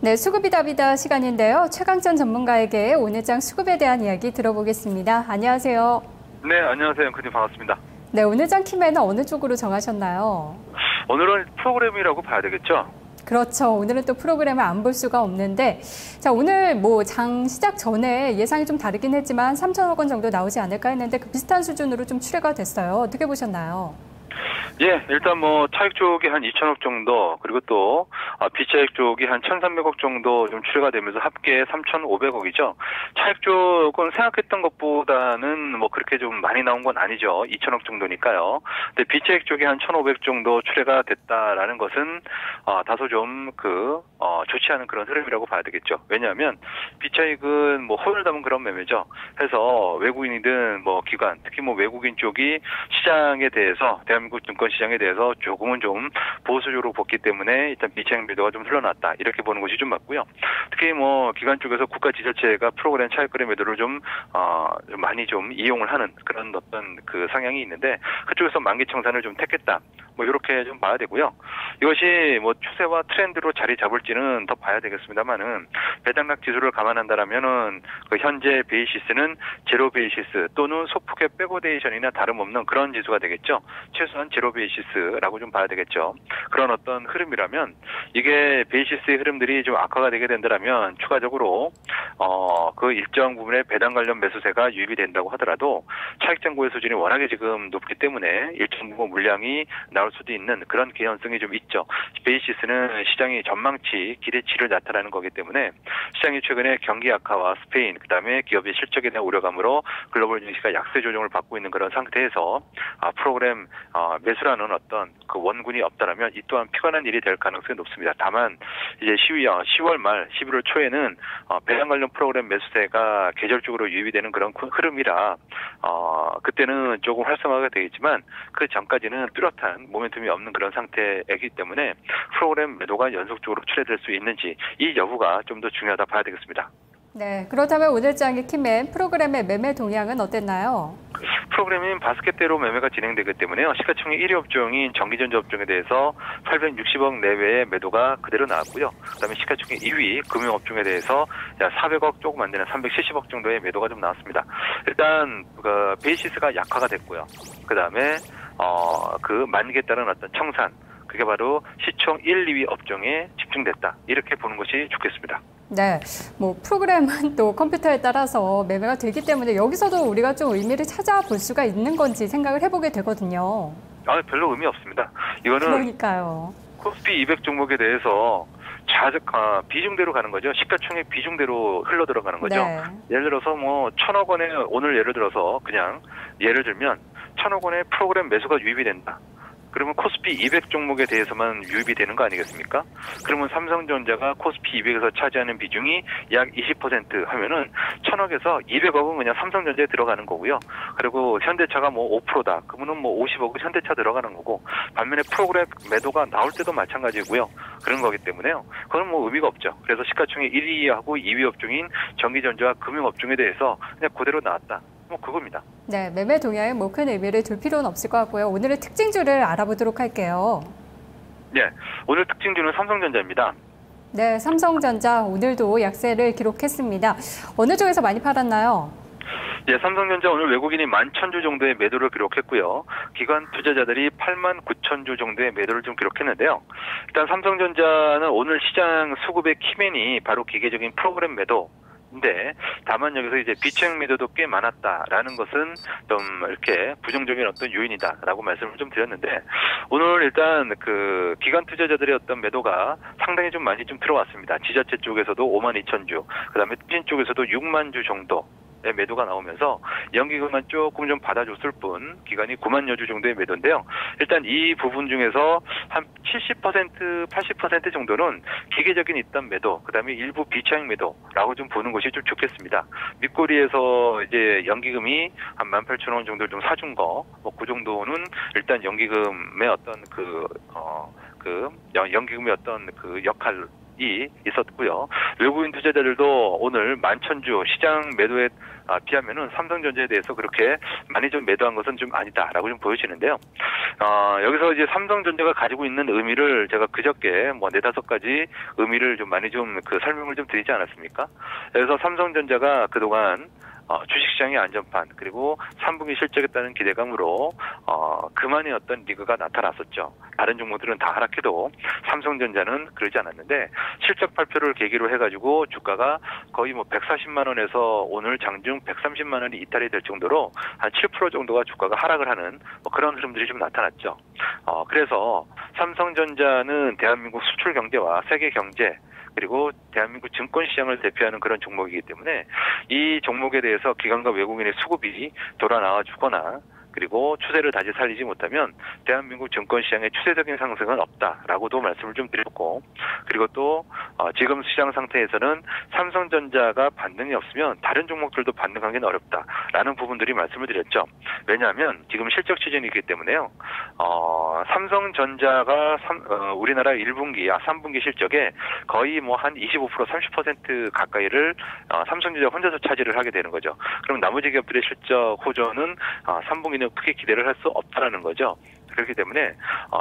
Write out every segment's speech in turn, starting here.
네, 수급이답이다 시간인데요. 최강전 전문가에게 오늘장 수급에 대한 이야기 들어보겠습니다. 안녕하세요. 네, 안녕하세요. 앵커님 반갑습니다. 네, 오늘장 키맨은 어느 쪽으로 정하셨나요? 오늘은 프로그램이라고 봐야 되겠죠? 그렇죠. 오늘은 또 프로그램을 안 볼 수가 없는데, 자, 오늘 장 시작 전에 예상이 좀 다르긴 했지만 3천억 원 정도 나오지 않을까 했는데 그 비슷한 수준으로 좀 추례가 됐어요. 어떻게 보셨나요? 예, 일단 차익 쪽이 한 2천억 정도, 그리고 또 비차익 쪽이 한 1,300억 정도 좀 추례가 되면서 합계 3,500억이죠. 차익 쪽은 생각했던 것보다는 그렇게 좀 많이 나온 건 아니죠. 2천억 정도니까요. 근데 비차익 쪽이 한 1,500 정도 추례가 됐다라는 것은 다소 좀 좋지 않은 그런 흐름이라고 봐야 되겠죠. 왜냐하면 비차익은 혼을 담은 그런 매매죠. 해서 외국인이든 기관, 특히 외국인 쪽이 시장에 대해서 대한민국 증권 시장에 대해서 조금은 좀 보수적으로 봤기 때문에 일단 비차익 매도가 좀 흘러났다 이렇게 보는 것이 좀 맞고요. 특히 기관 쪽에서 국가 지자체가 프로그램 차익거래 매도를 좀 많이 좀 이용을 하는 그런 어떤 그 상향이 있는데 그쪽에서 만기청산을 좀 택했다. 이렇게 좀 봐야 되고요. 이것이 추세와 트렌드로 자리 잡을지는 더 봐야 되겠습니다만은 배당락 지수를 감안한다라면은 그 현재 베이시스는 제로 베이시스 또는 소폭의 백오데이션이나 다름없는 그런 지수가 되겠죠. 최소한 제로 베이시스라고 좀 봐야 되겠죠. 그런 어떤 흐름이라면 이게 베이시스의 흐름들이 좀 악화가 되게 된다면 추가적으로 그 일정 부분의 배당 관련 매수세가 유입이 된다고 하더라도 차익 잔고의 수준이 워낙에 지금 높기 때문에 일정 부분 물량이 나올 수도 있는 그런 개연성이 좀 있죠. 베이시스는 시장이 전망치, 기대치를 나타내는 거기 때문에 시장이 최근에 경기 악화와 스페인, 그다음에 기업의 실적에 대한 우려감으로 글로벌 증시가 약세 조정을 받고 있는 그런 상태에서 프로그램 매수라는 어떤 그 원군이 없다라면 이 또한 피곤한 일이 될 가능성이 높습니다. 다만 이제 10월 말 11월 초에는 배당 관련 프로그램 매수세가 계절적으로 유입이 되는 그런 흐름이라 그때는 조금 활성화가 되겠지만 그 전까지는 뚜렷한 모멘텀이 없는 그런 상태이기 때문에 프로그램 매도가 연속적으로 출회될 수 있는지 이 여부가 좀 더 중요하다 봐야 되겠습니다. 네, 그렇다면 오늘장의 키맨 프로그램의 매매 동향은 어땠나요? 프로그램인 바스켓대로 매매가 진행되기 때문에요. 시가총액 1위 업종인 전기전자 업종에 대해서 860억 내외의 매도가 그대로 나왔고요. 그다음에 시가총액 2위 금융업종에 대해서 400억 조금 안 되는 370억 정도의 매도가 좀 나왔습니다. 일단 베이시스가 약화가 됐고요. 그다음에 그 만기에 따른 어떤 청산, 그게 바로 시총 1, 2위 업종에 집중됐다. 이렇게 보는 것이 좋겠습니다. 네, 프로그램은 또 컴퓨터에 따라서 매매가 되기 때문에 여기서도 우리가 좀 의미를 찾아볼 수가 있는 건지 생각을 해보게 되거든요. 별로 의미 없습니다. 이거는 그러니까요. 코스피 200 종목에 대해서 비중대로 가는 거죠. 시가총액 비중대로 흘러 들어가는 거죠. 네. 예를 들어서 1,000억 원에 오늘 예를 들어서 그냥 예를 들면 1,000억 원의 프로그램 매수가 유입이 된다. 그러면 코스피 200 종목에 대해서만 유입이 되는 거 아니겠습니까? 그러면 삼성전자가 코스피 200에서 차지하는 비중이 약 20% 하면은 1,000억에서 200억은 그냥 삼성전자에 들어가는 거고요. 그리고 현대차가 5%다. 그러면은 50억은 현대차 들어가는 거고, 반면에 프로그램 매도가 나올 때도 마찬가지고요. 그런 거기 때문에요. 그건 의미가 없죠. 그래서 시가총액 1위하고 2위 업종인 전기전자와 금융업종에 대해서 그냥 그대로 나왔다. 그겁니다. 네, 매매 동향에 큰 의미를 둘 필요는 없을 것 같고요. 오늘의 특징주를 알아보도록 할게요. 네, 오늘 특징주는 삼성전자입니다. 네, 삼성전자 오늘도 약세를 기록했습니다. 어느 쪽에서 많이 팔았나요? 예, 삼성전자 오늘 외국인이 11,000주 정도의 매도를 기록했고요. 기관 투자자들이 89,000주 정도의 매도를 좀 기록했는데요. 일단 삼성전자는 오늘 시장 수급의 키맨이 바로 기계적인 프로그램 매도. 근데 다만 여기서 이제 비차익 매도도 꽤 많았다라는 것은 좀 이렇게 부정적인 어떤 요인이다라고 말씀을 좀 드렸는데 오늘 일단 그 기관 투자자들의 어떤 매도가 상당히 좀 많이 좀 들어왔습니다. 지자체 쪽에서도 52,000주, 그다음에 투신 쪽에서도 6만 주 정도. 매도가 나오면서 연기금만 조금 좀 받아줬을 뿐 기간이 9만여 주 정도의 매도인데요. 일단 이 부분 중에서 한 70%, 80% 정도는 기계적인 있던 매도, 그다음에 일부 비차익 매도라고 좀 보는 것이 좀 좋겠습니다. 밑꼬리에서 이제 연기금이 한 18,000원 정도 좀 사준 거, 그 정도는 일단 연기금의 어떤 연기금의 어떤 그 역할이 있었고요. 외국인 투자자들도 오늘 11,000주 시장 매도에 비하면은 삼성전자에 대해서 그렇게 많이 좀 매도한 것은 좀 아니다라고 좀 보여지는데요. 여기서 이제 삼성전자가 가지고 있는 의미를 제가 그저께 뭐 4-5가지 의미를 좀 많이 좀 설명을 좀 드리지 않았습니까? 그래서 삼성전자가 그동안 주식시장의 안전판 그리고 3분기 실적에 따른 기대감으로 그만의 어떤 리그가 나타났었죠. 다른 종목들은 다 하락해도 삼성전자는 그러지 않았는데 실적 발표를 계기로 해가지고 주가가 거의 뭐 140만 원에서 오늘 장중 130만 원이 이탈이 될 정도로 한 7% 정도가 주가가 하락을 하는 뭐 그런 흐름들이 좀 나타났죠. 그래서 삼성전자는 대한민국 수출 경제와 세계 경제 그리고 대한민국 증권시장을 대표하는 그런 종목이기 때문에 이 종목에 대해서 기관과 외국인의 수급이 돌아 나와 주거나 그리고 추세를 다시 살리지 못하면 대한민국 증권시장의 추세적인 상승은 없다라고도 말씀을 좀 드렸고, 그리고 또 지금 시장 상태에서는 삼성전자가 반등이 없으면 다른 종목들도 반등하기는 어렵다라는 부분들이 말씀을 드렸죠. 왜냐하면 지금 실적 시즌이기 때문에요. 삼성전자가 우리나라 1분기, 3분기 실적에 거의 뭐 한 25%, 30% 가까이를 삼성전자 혼자서 차지를 하게 되는 거죠. 그럼 나머지 기업들의 실적 호전은 3분기는 크게 기대를 할 수 없다라는 거죠. 그렇기 때문에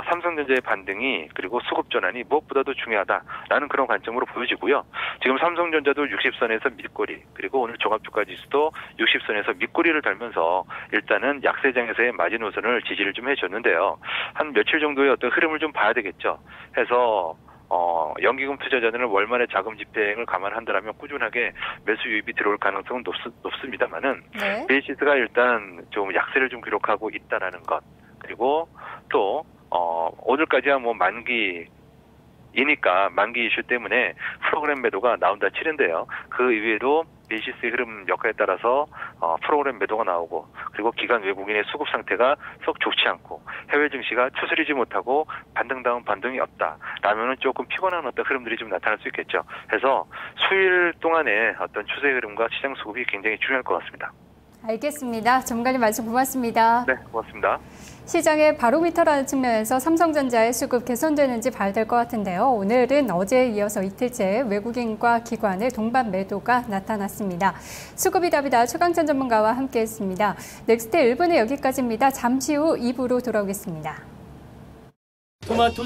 삼성전자의 반등이 그리고 수급 전환이 무엇보다도 중요하다라는 그런 관점으로 보여지고요. 지금 삼성전자도 60선에서 밑꼬리, 그리고 오늘 종합주가지수도 60선에서 밑꼬리를 달면서 일단은 약세장에서의 마지노선을 지지를 좀 해줬는데요. 한 며칠 정도의 어떤 흐름을 좀 봐야 되겠죠. 해서 연기금 투자자들은 월 말에 자금 집행을 감안한다면 꾸준하게 매수 유입이 들어올 가능성은 높습니다만은 네. 베이시스가 일단 좀 약세를 좀 기록하고 있다라는 것, 그리고 또 오늘까지야 뭐 만기이니까 만기 이슈 때문에 프로그램 매도가 나온다 치는데요. 그 이외에도 베이시스의 흐름 역할에 따라서 프로그램 매도가 나오고, 그리고 기관 외국인의 수급 상태가 썩 좋지 않고 해외 증시가 추스리지 못하고 반등다운 반등이 없다라면은 조금 피곤한 어떤 흐름들이 좀 나타날 수 있겠죠. 그래서 수일 동안의 어떤 추세 흐름과 시장 수급이 굉장히 중요할 것 같습니다. 알겠습니다. 전문가님 말씀 고맙습니다. 네, 고맙습니다. 시장의 바로미터라는 측면에서 삼성전자의 수급 개선되는지 봐야 될 것 같은데요. 오늘은 어제에 이어서 이틀째 외국인과 기관의 동반 매도가 나타났습니다. 수급이 답이다. 최강찬 전문가와 함께했습니다. 넥스트 1부는 여기까지입니다. 잠시 후 2부로 돌아오겠습니다. 토마토